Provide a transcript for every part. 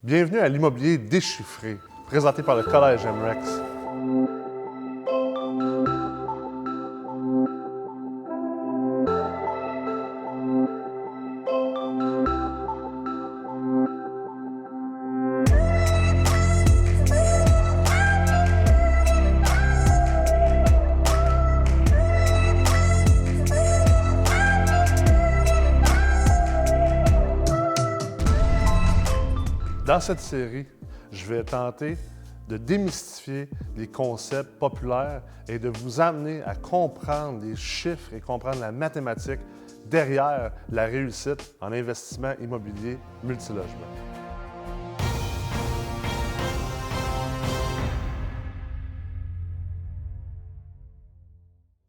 Bienvenue à l'immobilier déchiffré, présenté par le Collège MREX. Dans cette série, je vais tenter de démystifier les concepts populaires et de vous amener à comprendre les chiffres et comprendre la mathématique derrière la réussite en investissement immobilier multilogement.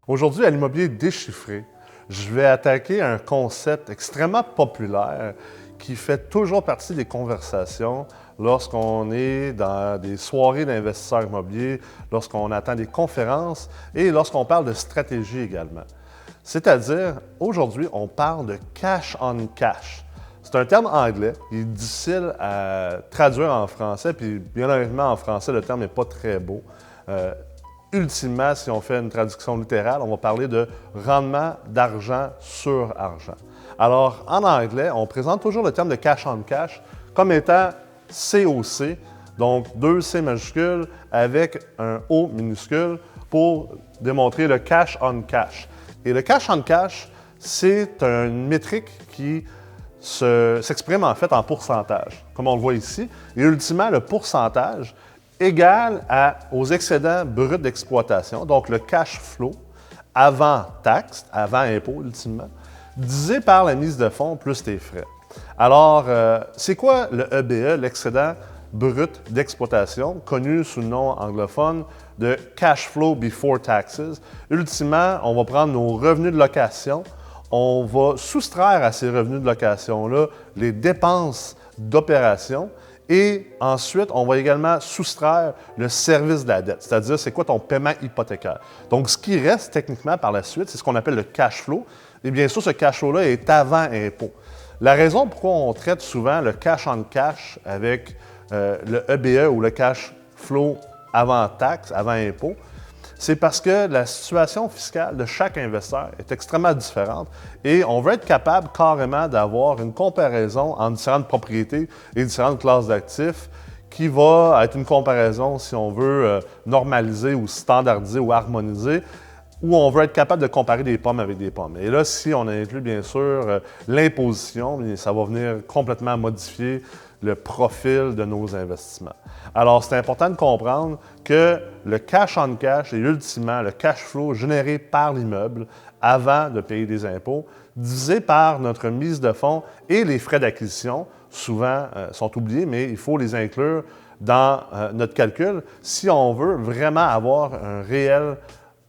Aujourd'hui, à l'immobilier déchiffré, je vais attaquer un concept extrêmement populaire qui fait toujours partie des conversations lorsqu'on est dans des soirées d'investisseurs immobiliers, lorsqu'on attend des conférences et lorsqu'on parle de stratégie également. C'est-à-dire, aujourd'hui, on parle de cash on cash. C'est un terme anglais, il est difficile à traduire en français, puis bien honnêtement, en français, le terme n'est pas très beau. Ultimement, si on fait une traduction littérale, on va parler de rendement d'argent sur argent. Alors, en anglais, on présente toujours le terme de cash on cash comme étant COC, donc 2 C majuscules avec un O minuscule pour démontrer le cash on cash. Et le cash on cash, c'est une métrique qui s'exprime en fait en pourcentage, comme on le voit ici. Et ultimement, le pourcentage égal aux excédents bruts d'exploitation, donc le cash flow, avant taxe, avant impôt ultimement, divisé par la mise de fonds plus tes frais. Alors, c'est quoi le EBE, l'excédent brut d'exploitation, connu sous le nom anglophone de cash flow before taxes? Ultimement, on va prendre nos revenus de location, on va soustraire à ces revenus de location-là les dépenses d'opération et ensuite, on va également soustraire le service de la dette, c'est-à-dire c'est quoi ton paiement hypothécaire. Donc, ce qui reste techniquement par la suite, c'est ce qu'on appelle le cash flow. Et bien sûr, ce cash flow-là est avant impôt. La raison pourquoi on traite souvent le cash on cash avec le EBE ou le cash flow avant taxe, avant impôt, c'est parce que la situation fiscale de chaque investisseur est extrêmement différente et on veut être capable carrément d'avoir une comparaison entre différentes propriétés et différentes classes d'actifs qui va être une comparaison, si on veut, normaliser ou standardiser ou harmoniser, où on veut être capable de comparer des pommes avec des pommes. Et là, si on inclut bien sûr l'imposition, ça va venir complètement modifier le profil de nos investissements. Alors, c'est important de comprendre que le cash on cash est ultimement le cash flow généré par l'immeuble avant de payer des impôts, divisé par notre mise de fonds et les frais d'acquisition, souvent sont oubliés, mais il faut les inclure dans notre calcul si on veut vraiment avoir un réel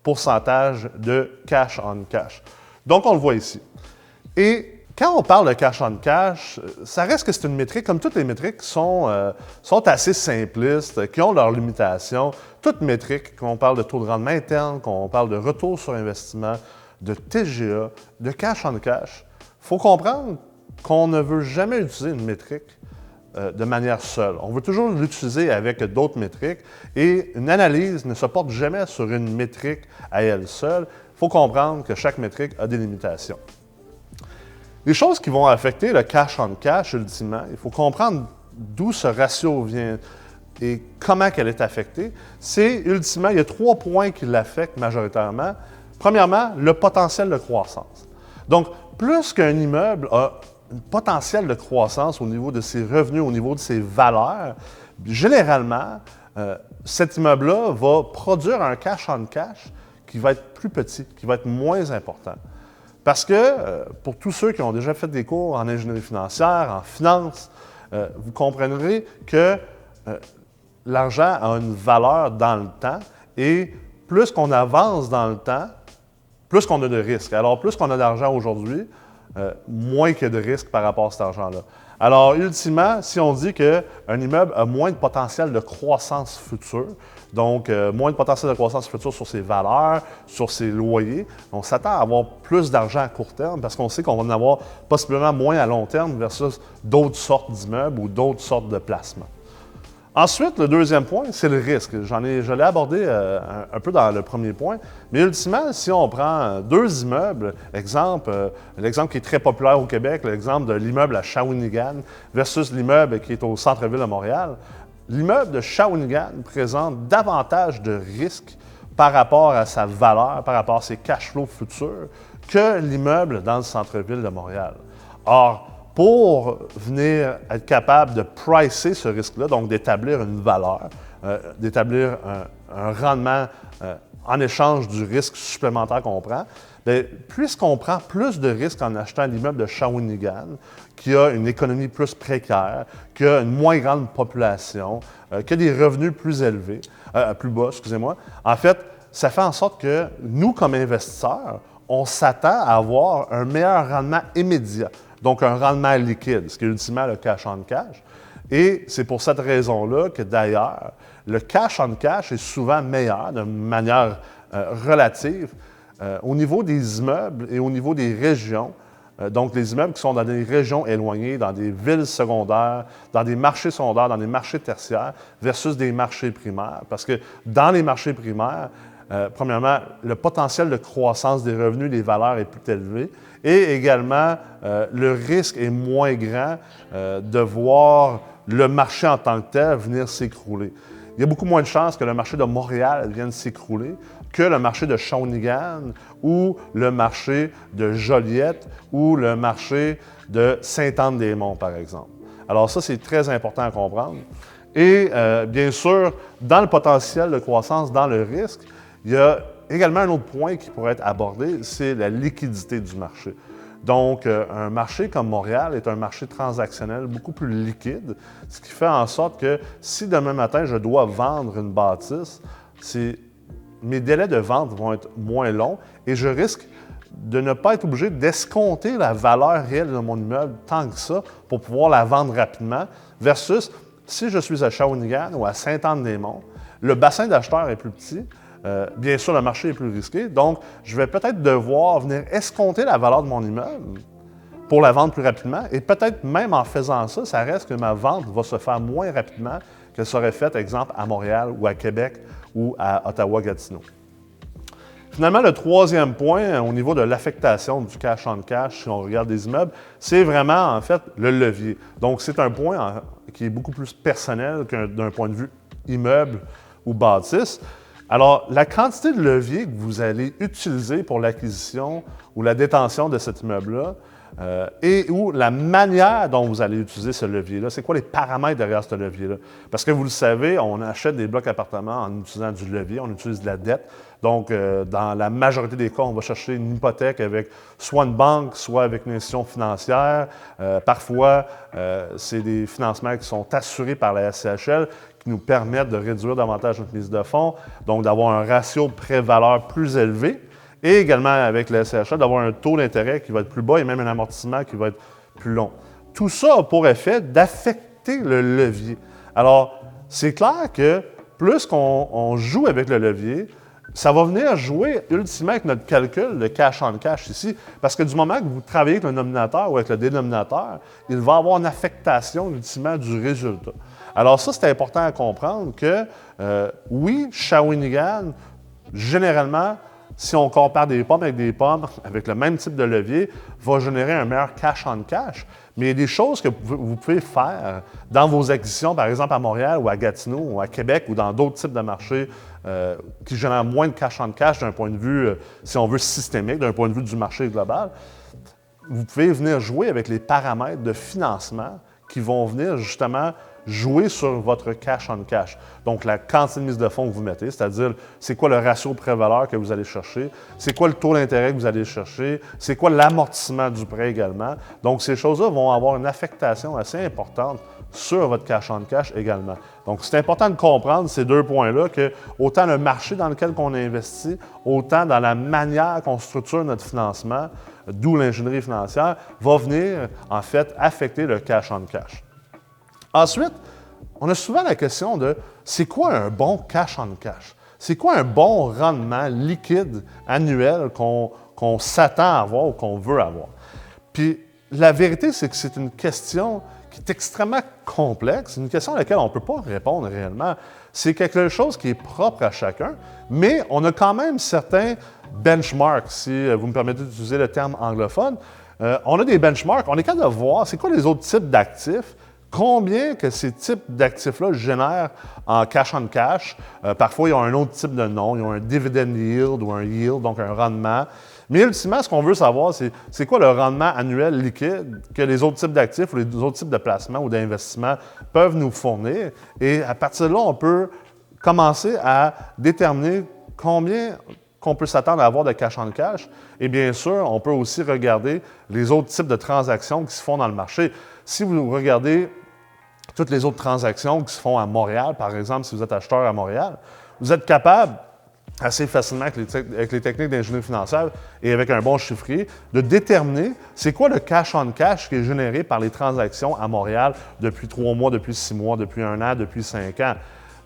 pourcentage de cash on cash. Donc, on le voit ici. Et quand on parle de cash on cash, ça reste que c'est une métrique, comme toutes les métriques, sont assez simplistes, qui ont leurs limitations. Toute métrique, qu'on parle de taux de rendement interne, qu'on parle de retour sur investissement, de TGA, de cash on cash, il faut comprendre qu'on ne veut jamais utiliser une métrique de manière seule. On veut toujours l'utiliser avec d'autres métriques et une analyse ne se porte jamais sur une métrique à elle seule. Il faut comprendre que chaque métrique a des limitations. Les choses qui vont affecter le cash on cash, ultimement, il faut comprendre d'où ce ratio vient et comment qu'elle est affectée. C'est, ultimement, il y a 3 points qui l'affectent majoritairement. Premièrement, le potentiel de croissance. Donc, plus qu'un immeuble a un potentiel de croissance au niveau de ses revenus, au niveau de ses valeurs, généralement, cet immeuble-là va produire un cash on cash qui va être plus petit, qui va être moins important. Parce que, pour tous ceux qui ont déjà fait des cours en ingénierie financière, en finance, vous comprendrez que l'argent a une valeur dans le temps et plus qu'on avance dans le temps, plus qu'on a de risques. Alors, plus qu'on a d'argent aujourd'hui, moins qu'il y a de risques par rapport à cet argent-là. Alors, ultimement, si on dit qu'un immeuble a moins de potentiel de croissance future, donc moins de potentiel de croissance future sur ses valeurs, sur ses loyers, on s'attend à avoir plus d'argent à court terme parce qu'on sait qu'on va en avoir possiblement moins à long terme versus d'autres sortes d'immeubles ou d'autres sortes de placements. Ensuite, le deuxième point, c'est le risque. Je l'ai abordé un peu dans le premier point, mais ultimement, si on prend deux immeubles, l'exemple qui est très populaire au Québec, l'exemple de l'immeuble à Shawinigan versus l'immeuble qui est au centre-ville de Montréal, l'immeuble de Shawinigan présente davantage de risques par rapport à sa valeur, par rapport à ses cash flows futurs, que l'immeuble dans le centre-ville de Montréal. Or, pour venir être capable de pricer ce risque-là, donc d'établir une valeur, d'établir un rendement en échange du risque supplémentaire qu'on prend, bien, puisqu'on prend plus de risques en achetant l'immeuble de Shawinigan, qui a une économie plus précaire, qui a une moins grande population, qui a des revenus plus élevés, plus bas, excusez-moi, en fait, ça fait en sorte que nous, comme investisseurs, on s'attend à avoir un meilleur rendement immédiat. Donc, un rendement liquide, ce qui est ultimement le cash on cash. Et c'est pour cette raison-là que, d'ailleurs, le cash on cash est souvent meilleur de manière relative au niveau des immeubles et au niveau des régions. Donc, les immeubles qui sont dans des régions éloignées, dans des villes secondaires, dans des marchés secondaires, dans des marchés tertiaires, versus des marchés primaires. Parce que dans les marchés primaires, premièrement, le potentiel de croissance des revenus, des valeurs est plus élevé. Et également, le risque est moins grand de voir le marché en tant que tel venir s'écrouler. Il y a beaucoup moins de chances que le marché de Montréal vienne s'écrouler que le marché de Shawinigan ou le marché de Joliette ou le marché de Sainte-Anne-des-Monts, par exemple. Alors ça, c'est très important à comprendre. Et bien sûr, dans le potentiel de croissance, dans le risque, il y a également un autre point qui pourrait être abordé, c'est la liquidité du marché. Donc, un marché comme Montréal est un marché transactionnel beaucoup plus liquide, ce qui fait en sorte que si demain matin, je dois vendre une bâtisse, mes délais de vente vont être moins longs et je risque de ne pas être obligé d'escompter la valeur réelle de mon immeuble tant que ça pour pouvoir la vendre rapidement, versus si je suis à Shawinigan ou à Sainte-Anne-des-Monts, le bassin d'acheteurs est plus petit. Bien sûr, le marché est plus risqué, donc je vais peut-être devoir venir escompter la valeur de mon immeuble pour la vendre plus rapidement et peut-être même en faisant ça, ça reste que ma vente va se faire moins rapidement qu'elle serait faite, exemple, à Montréal ou à Québec ou à Ottawa-Gatineau. Finalement, le troisième point au niveau de l'affectation du cash on cash, si on regarde des immeubles, c'est vraiment en fait le levier. Donc, c'est un point qui est beaucoup plus personnel d'un point de vue immeuble ou bâtisse. Alors, la quantité de levier que vous allez utiliser pour l'acquisition ou la détention de cet immeuble-là ou la manière dont vous allez utiliser ce levier-là, c'est quoi les paramètres derrière ce levier-là? Parce que vous le savez, on achète des blocs appartements en utilisant du levier, on utilise de la dette. Donc, dans la majorité des cas, on va chercher une hypothèque avec soit une banque, soit avec une institution financière. Parfois, c'est des financements qui sont assurés par la SCHL, qui nous permettent de réduire davantage notre mise de fonds, donc d'avoir un ratio prêt-valeur plus élevé, et également avec la SCHL, d'avoir un taux d'intérêt qui va être plus bas et même un amortissement qui va être plus long. Tout ça a pour effet d'affecter le levier. Alors, c'est clair que plus qu'on joue avec le levier, ça va venir jouer ultimement avec notre calcul de cash on cash ici, parce que du moment que vous travaillez avec le nominateur ou avec le dénominateur, il va avoir une affectation ultimement du résultat. Alors ça, c'est important à comprendre que, oui, Shawinigan, généralement, si on compare des pommes avec le même type de levier, va générer un meilleur cash on cash. Mais il y a des choses que vous pouvez faire dans vos acquisitions, par exemple à Montréal ou à Gatineau ou à Québec ou dans d'autres types de marchés qui génèrent moins de cash on cash d'un point de vue, si on veut, systémique, d'un point de vue du marché global. Vous pouvez venir jouer avec les paramètres de financement qui vont venir justement jouer sur votre cash on cash. Donc, la quantité de mise de fonds que vous mettez, c'est-à-dire c'est quoi le ratio prêt-valeur que vous allez chercher, c'est quoi le taux d'intérêt que vous allez chercher, c'est quoi l'amortissement du prêt également. Donc, ces choses-là vont avoir une affectation assez importante sur votre cash on cash également. Donc, c'est important de comprendre ces deux points-là, que autant le marché dans lequel on investit, autant dans la manière qu'on structure notre financement, d'où l'ingénierie financière, va venir, en fait, affecter le cash on cash. Ensuite, on a souvent la question de c'est quoi un bon cash on cash? C'est quoi un bon rendement liquide annuel qu'on s'attend à avoir ou qu'on veut avoir? Puis la vérité, c'est que c'est une question qui est extrêmement complexe, une question à laquelle on ne peut pas répondre réellement. C'est quelque chose qui est propre à chacun, mais on a quand même certains benchmarks, si vous me permettez d'utiliser le terme anglophone. On a des benchmarks, on est capable de voir c'est quoi les autres types d'actifs, combien que ces types d'actifs-là génèrent en cash on cash. Parfois, ils ont un autre type de nom, ils ont un dividend yield ou un yield, donc un rendement. Mais ultimement, ce qu'on veut savoir, c'est quoi le rendement annuel liquide que les autres types d'actifs ou les autres types de placements ou d'investissements peuvent nous fournir. Et à partir de là, on peut commencer à déterminer combien qu'on peut s'attendre à avoir de cash on cash. Et bien sûr, on peut aussi regarder les autres types de transactions qui se font dans le marché. Si vous regardez toutes les autres transactions qui se font à Montréal, par exemple, si vous êtes acheteur à Montréal, vous êtes capable, assez facilement avec les techniques d'ingénierie financière et avec un bon chiffrier, de déterminer c'est quoi le cash on cash qui est généré par les transactions à Montréal depuis 3 mois, depuis 6 mois, depuis 1 an, depuis 5 ans.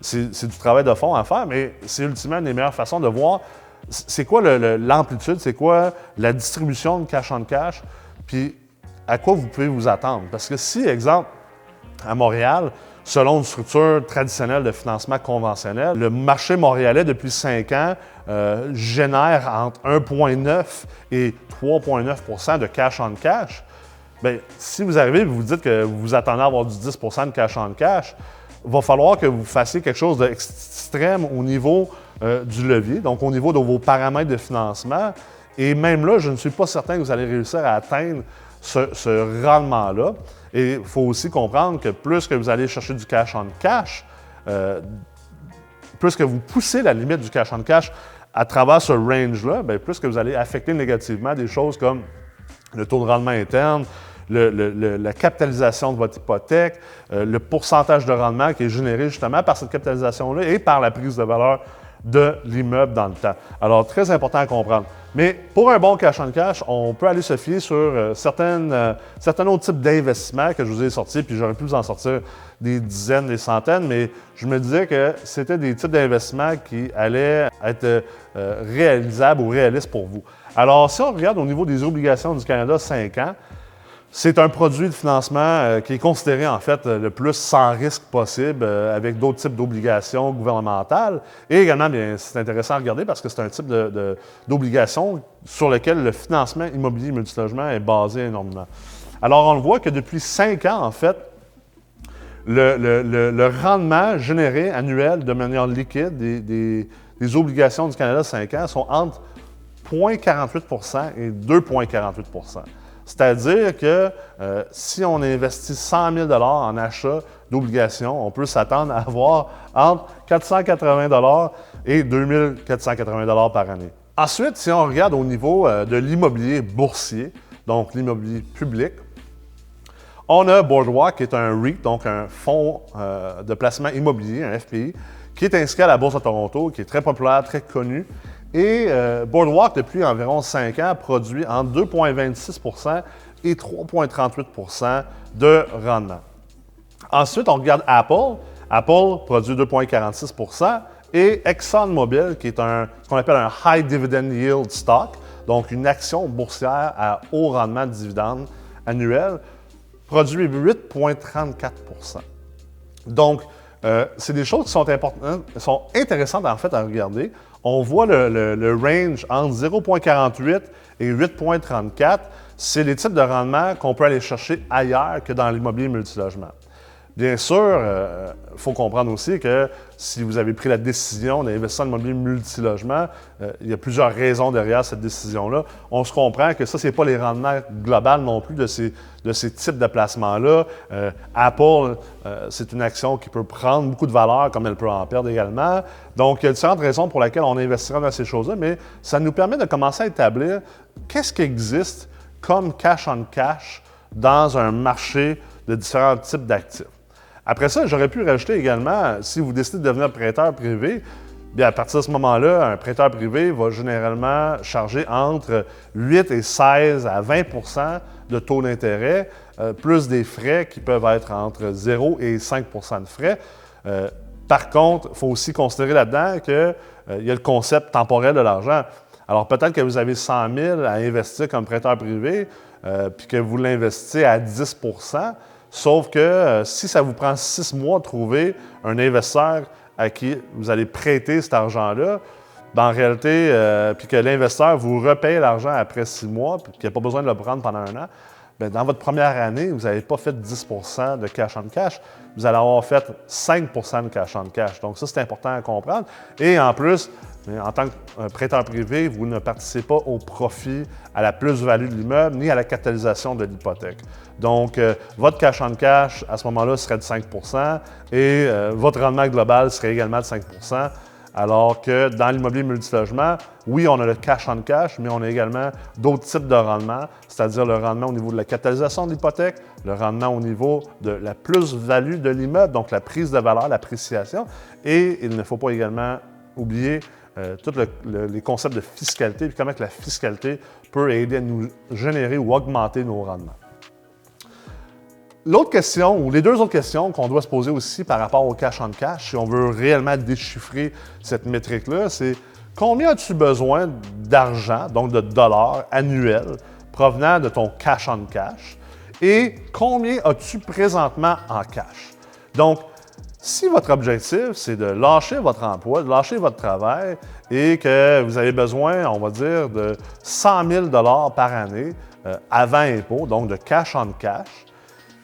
C'est du travail de fond à faire, mais c'est ultimement une des meilleures façons de voir c'est quoi l'amplitude, c'est quoi la distribution de cash on cash, puis à quoi vous pouvez vous attendre. Parce que si, exemple, à Montréal, selon une structure traditionnelle de financement conventionnel, le marché montréalais, depuis 5 ans, génère entre 1,9 et 3,9 de cash on cash. Bien, si vous arrivez et vous dites que vous vous attendez à avoir du 10 de cash on cash, il va falloir que vous fassiez quelque chose d'extrême au niveau du levier, donc au niveau de vos paramètres de financement. Et même là, je ne suis pas certain que vous allez réussir à atteindre ce rendement-là. Et il faut aussi comprendre que plus que vous allez chercher du cash on cash, plus que vous poussez la limite du cash on cash à travers ce range-là, bien, plus que vous allez affecter négativement des choses comme le taux de rendement interne, la capitalisation de votre hypothèque, le pourcentage de rendement qui est généré justement par cette capitalisation-là et par la prise de valeur de l'immeuble dans le temps. Alors, très important à comprendre. Mais pour un bon cash on cash, on peut aller se fier sur certains autres types d'investissements que je vous ai sortis, puis j'aurais pu vous en sortir des dizaines, des centaines, mais je me disais que c'était des types d'investissements qui allaient être réalisables ou réalistes pour vous. Alors, si on regarde au niveau des obligations du Canada 5 ans, c'est un produit de financement qui est considéré en fait le plus sans risque possible avec d'autres types d'obligations gouvernementales. Et également, bien, c'est intéressant à regarder parce que c'est un type d'obligation sur lequel le financement immobilier multilogement est basé énormément. Alors, on le voit que depuis 5 ans, en fait, le rendement généré annuel de manière liquide des obligations du Canada 5 ans sont entre 0,48 et 2,48 C'est-à-dire que si on investit 100 000 en achat d'obligations, on peut s'attendre à avoir entre 480 et 2 480 par année. Ensuite, si on regarde au niveau de l'immobilier boursier, donc l'immobilier public, on a Boardwalk qui est un REIT, donc un fonds de placement immobilier, un FPI, qui est inscrit à la Bourse de Toronto, qui est très populaire, très connu. Et Boardwalk, depuis environ 5 ans, produit entre 2,26 et 3,38 de rendement. Ensuite, on regarde Apple. Apple produit 2,46 et ExxonMobil, qui est ce qu'on appelle un High Dividend Yield Stock, donc une action boursière à haut rendement de dividendes annuel, produit 8,34 Donc, c'est des choses qui sont importantes, sont intéressantes en fait à regarder. On voit le range entre 0,48 et 8,34. C'est les types de rendements qu'on peut aller chercher ailleurs que dans l'immobilier multilogement. Bien sûr, il faut comprendre aussi que si vous avez pris la décision d'investir en immobilier multilogement, il y a plusieurs raisons derrière cette décision-là. On se comprend que ça, ce n'est pas les rendements globaux non plus de ces types de placements-là. Apple, c'est une action qui peut prendre beaucoup de valeur comme elle peut en perdre également. Donc, il y a différentes raisons pour lesquelles on investira dans ces choses-là, mais ça nous permet de commencer à établir qu'est-ce qui existe comme cash on cash dans un marché de différents types d'actifs. Après ça, j'aurais pu rajouter également, si vous décidez de devenir prêteur privé, bien à partir de ce moment-là, un prêteur privé va généralement charger entre 8 et 16 à 20 de taux d'intérêt, plus des frais qui peuvent être entre 0 et 5 de frais. Par contre, il faut aussi considérer là-dedans qu'il y a le concept temporel de l'argent. Alors peut-être que vous avez 100 000 à investir comme prêteur privé, puis que vous l'investissez à 10 sauf que si ça vous prend 6 mois de trouver un investisseur à qui vous allez prêter cet argent-là, ben en réalité, puis que l'investisseur vous repaye l'argent après 6 mois, puis qu'il n'y a pas besoin de le prendre pendant un an, bien, dans votre première année, vous n'avez pas fait 10 de cash on cash, vous allez avoir fait 5 de cash on cash. Donc ça, c'est important à comprendre. Et en plus, en tant que prêteur privé, vous ne participez pas au profit, à la plus-value de l'immeuble, ni à la capitalisation de l'hypothèque. Donc, votre cash on cash, à ce moment-là, serait de 5 et votre rendement global serait également de 5 alors que dans l'immobilier multilogement, oui, on a le cash on cash, mais on a également d'autres types de rendements, c'est-à-dire le rendement au niveau de la capitalisation de l'hypothèque, le rendement au niveau de la plus-value de l'immeuble, donc la prise de valeur, l'appréciation, et il ne faut pas également oublier tous les concepts de fiscalité et comment que la fiscalité peut aider à nous générer ou augmenter nos rendements. L'autre question, ou les deux autres questions qu'on doit se poser aussi par rapport au cash on cash, si on veut réellement déchiffrer cette métrique-là, c'est combien as-tu besoin d'argent, donc de dollars annuels, provenant de ton cash on cash, et combien as-tu présentement en cash? Donc, si votre objectif, c'est de lâcher votre emploi, de lâcher votre travail et que vous avez besoin, on va dire, de 100 000 par année avant impôt, donc de cash on cash,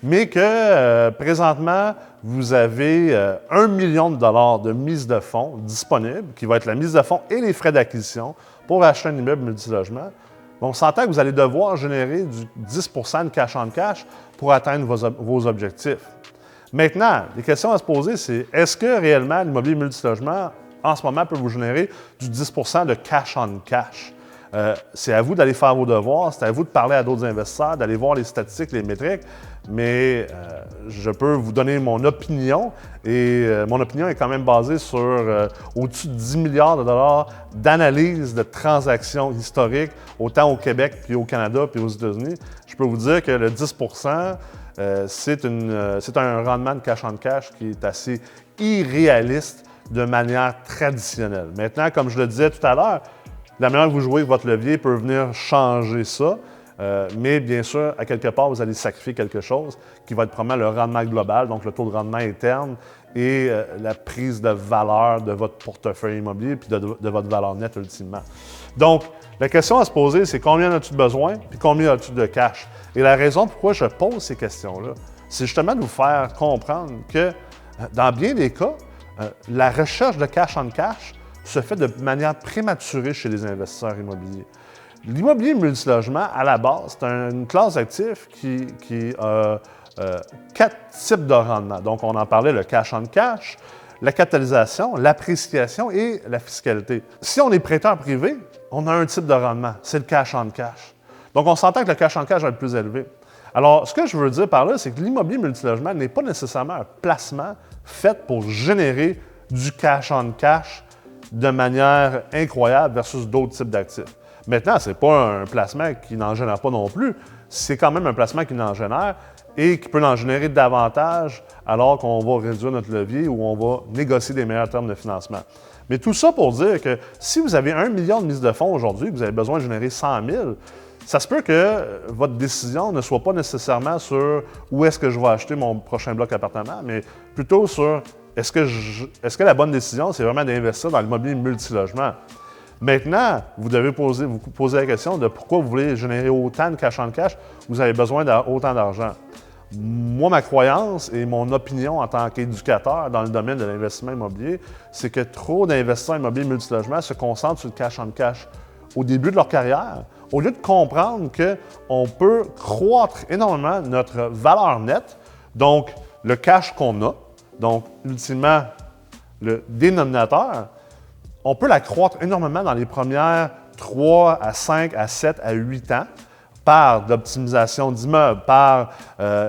mais que présentement, vous avez 1 million de dollars de mise de fonds disponible, qui va être la mise de fonds et les frais d'acquisition pour acheter un immeuble multilogement, on s'entend que vous allez devoir générer du 10 de cash on cash pour atteindre vos objectifs. Maintenant, les questions à se poser, c'est est-ce que réellement l'immobilier multilogement, en ce moment, peut vous générer du 10 de cash on cash? C'est à vous d'aller faire vos devoirs, c'est à vous de parler à d'autres investisseurs, d'aller voir les statistiques, les métriques, mais je peux vous donner mon opinion et mon opinion est quand même basée sur au-dessus de 10 milliards de dollars d'analyse de transactions historiques, autant au Québec, puis au Canada, puis aux États-Unis. Je peux vous dire que le 10 c'est un rendement de cash on cash qui est assez irréaliste de manière traditionnelle. Maintenant, comme je le disais tout à l'heure, la manière que vous jouez avec votre levier peut venir changer ça, mais bien sûr, à quelque part, vous allez sacrifier quelque chose qui va être probablement le rendement global, donc le taux de rendement interne et la prise de valeur de votre portefeuille immobilier puis de votre valeur nette ultimement. Donc, la question à se poser, c'est combien as-tu besoin puis combien as-tu de cash? Et la raison pourquoi je pose ces questions-là, c'est justement de vous faire comprendre que dans bien des cas, la recherche de cash on cash se fait de manière prématurée chez les investisseurs immobiliers. L'immobilier multilogement, à la base, c'est une classe d'actifs qui a 4 types de rendement. Donc, on en parlait, le cash on cash, la capitalisation, l'appréciation et la fiscalité. Si on est prêteur privé, on a un type de rendement, c'est le cash on cash. Donc, on s'entend que le cash on cash va être plus élevé. Alors, ce que je veux dire par là, c'est que l'immobilier multilogement n'est pas nécessairement un placement fait pour générer du cash on cash de manière incroyable versus d'autres types d'actifs. Maintenant, ce n'est pas un placement qui n'en génère pas non plus, c'est quand même un placement qui n'en génère et qui peut en générer davantage alors qu'on va réduire notre levier ou on va négocier des meilleurs termes de financement. Mais tout ça pour dire que si vous avez 1 million de mise de fonds aujourd'hui, que vous avez besoin de générer 100 000, ça se peut que votre décision ne soit pas nécessairement sur où est-ce que je vais acheter mon prochain bloc appartement, mais plutôt sur est-ce que la bonne décision, c'est vraiment d'investir dans l'immobilier multilogement? Maintenant, vous devez vous poser la question de pourquoi vous voulez générer autant de cash on cash, vous avez besoin d'autant d'argent. Moi, ma croyance et mon opinion en tant qu'éducateur dans le domaine de l'investissement immobilier, c'est que trop d'investisseurs immobiliers multilogement se concentrent sur le cash on cash au début de leur carrière, au lieu de comprendre qu'on peut croître énormément notre valeur nette, donc le cash qu'on a, donc ultimement le dénominateur, on peut la croître énormément dans les premières 3 à 5 à 7 à 8 ans par l'optimisation d'immeubles, par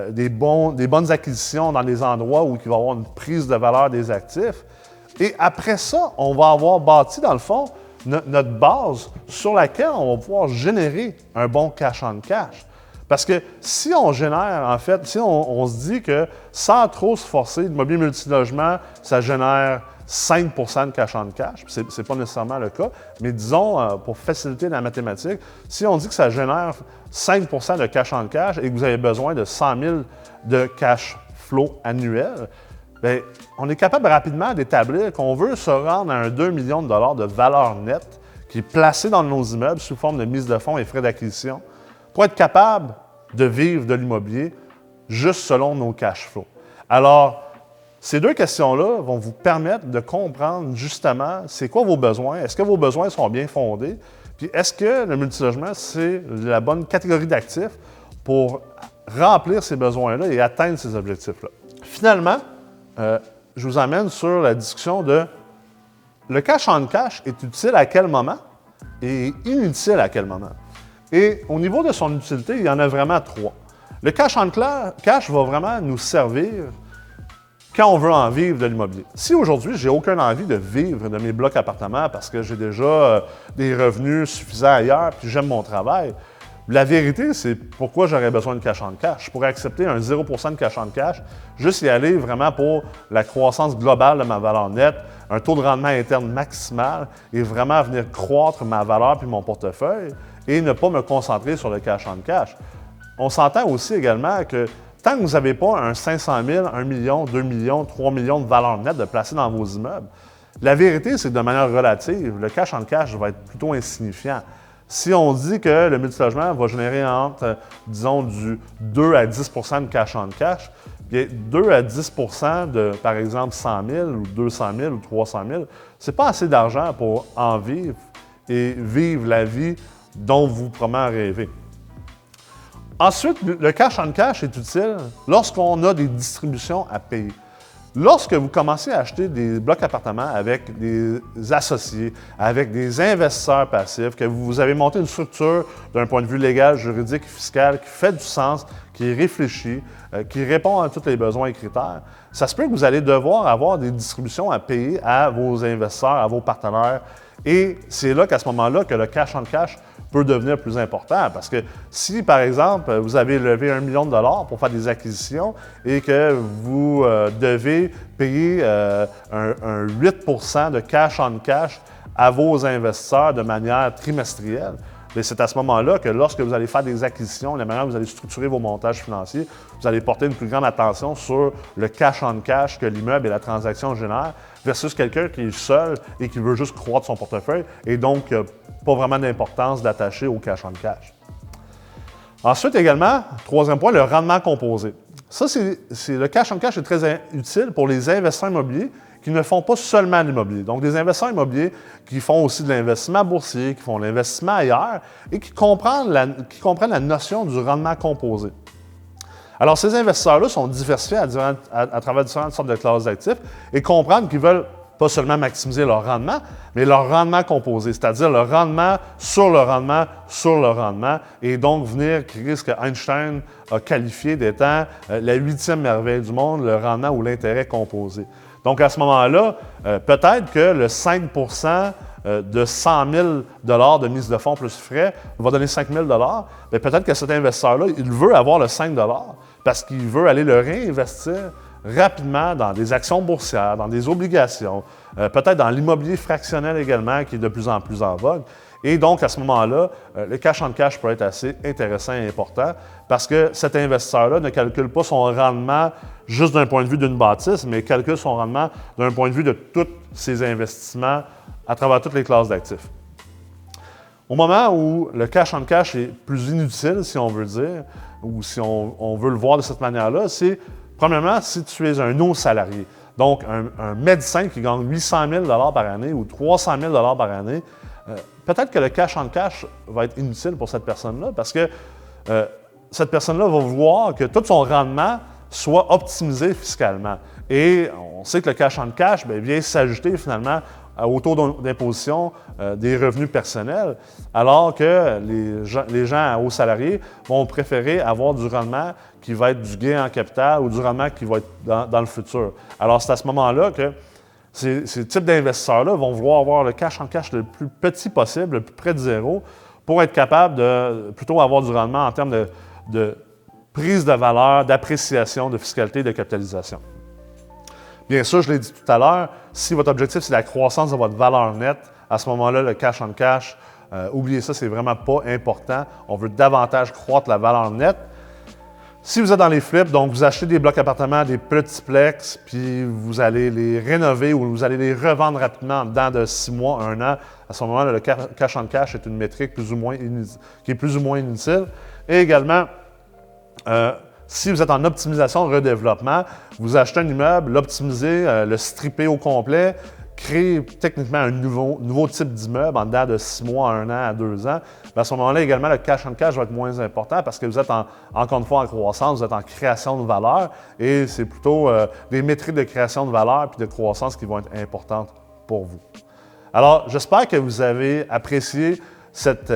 des bonnes acquisitions dans des endroits où il va y avoir une prise de valeur des actifs. Et après ça, on va avoir bâti, dans le fond, notre base sur laquelle on va pouvoir générer un bon cash-on-cash. Parce que si on génère, en fait, si on se dit que sans trop se forcer, l'immobilier multilogement, ça génère 5 de cash-on-cash, ce n'est pas nécessairement le cas, mais disons, pour faciliter la mathématique, si on dit que ça génère 5 de cash-on-cash et que vous avez besoin de 100 000 de cash flow annuel, bien, on est capable rapidement d'établir qu'on veut se rendre à un 2 millions de dollars de valeur nette qui est placé dans nos immeubles sous forme de mise de fonds et frais d'acquisition pour être capable de vivre de l'immobilier juste selon nos cash flows. Alors, ces deux questions-là vont vous permettre de comprendre justement c'est quoi vos besoins, est-ce que vos besoins sont bien fondés, puis est-ce que le multilogement, c'est la bonne catégorie d'actifs pour remplir ces besoins-là et atteindre ces objectifs-là. Finalement, je vous amène sur la discussion de le cash-on-cash est utile à quel moment et inutile à quel moment. Et au niveau de son utilité, il y en a vraiment trois. Le cash-on-cash va vraiment nous servir quand on veut en vivre de l'immobilier. Si aujourd'hui, j'ai aucune envie de vivre de mes blocs appartements parce que j'ai déjà des revenus suffisants ailleurs puis j'aime mon travail, la vérité, c'est pourquoi j'aurais besoin de cash-on-cash. Je pourrais accepter un 0 de cash-on-cash, juste y aller vraiment pour la croissance globale de ma valeur nette, un taux de rendement interne maximal et vraiment venir croître ma valeur puis mon portefeuille et ne pas me concentrer sur le cash-on-cash. On s'entend aussi également que tant que vous n'avez pas un 500 000, 1 million, 2 millions, 3 millions de valeur nette de placer dans vos immeubles, la vérité, c'est que de manière relative, le cash-on-cash va être plutôt insignifiant. Si on dit que le multilogement va générer entre, disons, du 2 à 10 de cash-on-cash, bien 2 à 10 de, par exemple, 100 000 ou 200 000 ou 300 000, ce n'est pas assez d'argent pour en vivre et vivre la vie dont vous probablement rêvez. Ensuite, le cash-on-cash est utile lorsqu'on a des distributions à payer. Lorsque vous commencez à acheter des blocs appartements avec des associés, avec des investisseurs passifs, que vous avez monté une structure d'un point de vue légal, juridique, fiscal, qui fait du sens, qui est réfléchi, qui répond à tous les besoins et critères, ça se peut que vous allez devoir avoir des distributions à payer à vos investisseurs, à vos partenaires. Et c'est là qu'à ce moment-là que le cash-on-cash peut devenir plus important. Parce que si, par exemple, vous avez levé 1 million de dollars pour faire des acquisitions et que vous devez payer un 8 de cash-on-cash à vos investisseurs de manière trimestrielle, c'est à ce moment-là que lorsque vous allez faire des acquisitions, la manière dont vous allez structurer vos montages financiers, vous allez porter une plus grande attention sur le cash-on-cash que l'immeuble et la transaction génèrent versus quelqu'un qui est seul et qui veut juste croître son portefeuille et donc pas vraiment d'importance d'attacher au cash-on-cash. Ensuite également, troisième point, le rendement composé. Ça, le cash-on-cash est très utile pour les investisseurs immobiliers qui ne font pas seulement de l'immobilier. Donc, des investisseurs immobiliers qui font aussi de l'investissement boursier, qui font de l'investissement ailleurs et qui comprennent la notion du rendement composé. Alors, ces investisseurs-là sont diversifiés à travers différentes sortes de classes d'actifs et comprennent qu'ils veulent pas seulement maximiser leur rendement, mais leur rendement composé, c'est-à-dire le rendement sur le rendement sur le rendement, et donc venir créer ce que Einstein a qualifié d'étant la 8e merveille du monde, le rendement ou l'intérêt composé. Donc, à ce moment-là, peut-être que le 5 de 100 000 de mise de fonds plus frais va donner 5 000 mais peut-être que cet investisseur-là, il veut avoir le 5 parce qu'il veut aller le réinvestir rapidement dans des actions boursières, dans des obligations, peut-être dans l'immobilier fractionnel également, qui est de plus en plus en vogue. Et donc, à ce moment-là, le cash-on-cash peut être assez intéressant et important parce que cet investisseur-là ne calcule pas son rendement juste d'un point de vue d'une bâtisse, mais calcule son rendement d'un point de vue de tous ses investissements à travers toutes les classes d'actifs. Au moment où le cash-on-cash est plus inutile, si on veut dire, ou si on veut le voir de cette manière-là, c'est, premièrement, si tu es un non-salarié. Donc, un médecin qui gagne 800 000 par année ou 300 000 par année, peut-être que le cash-on-cash va être inutile pour cette personne-là parce que cette personne-là va vouloir que tout son rendement soit optimisé fiscalement. Et on sait que le cash-on-cash vient s'ajouter finalement au taux d'imposition des revenus personnels, alors que les gens à haut salarié vont préférer avoir du rendement qui va être du gain en capital ou du rendement qui va être dans le futur. Alors, c'est à ce moment-là que ces types d'investisseurs-là vont vouloir avoir le cash en cash le plus petit possible, le plus près de zéro, pour être capable de plutôt avoir du rendement en termes de prise de valeur, d'appréciation, de fiscalité, de capitalisation. Bien sûr, je l'ai dit tout à l'heure, si votre objectif, c'est la croissance de votre valeur nette, à ce moment-là, le cash on cash, oubliez ça, c'est vraiment pas important. On veut davantage croître la valeur nette. Si vous êtes dans les flips, donc vous achetez des blocs appartements, des petits plex, puis vous allez les rénover ou vous allez les revendre rapidement dans de 6 mois, 1 an, à ce moment-là, le cash on cash est une métrique qui est plus ou moins inutile. Et également, si vous êtes en optimisation de redéveloppement, vous achetez un immeuble, l'optimiser, le stripper au complet, créer techniquement un nouveau type d'immeuble en dedans de 6 mois, 1 an, à 2 ans, bien à ce moment-là, également, le cash on cash va être moins important parce que vous êtes encore une fois en croissance, vous êtes en création de valeur et c'est plutôt des métriques de création de valeur puis de croissance qui vont être importantes pour vous. Alors, j'espère que vous avez apprécié cette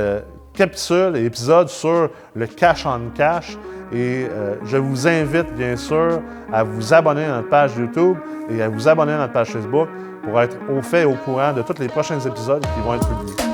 capsule et épisode sur le cash on cash. Et je vous invite bien sûr à vous abonner à notre page YouTube et à vous abonner à notre page Facebook pour être au fait et au courant de tous les prochains épisodes qui vont être publiés.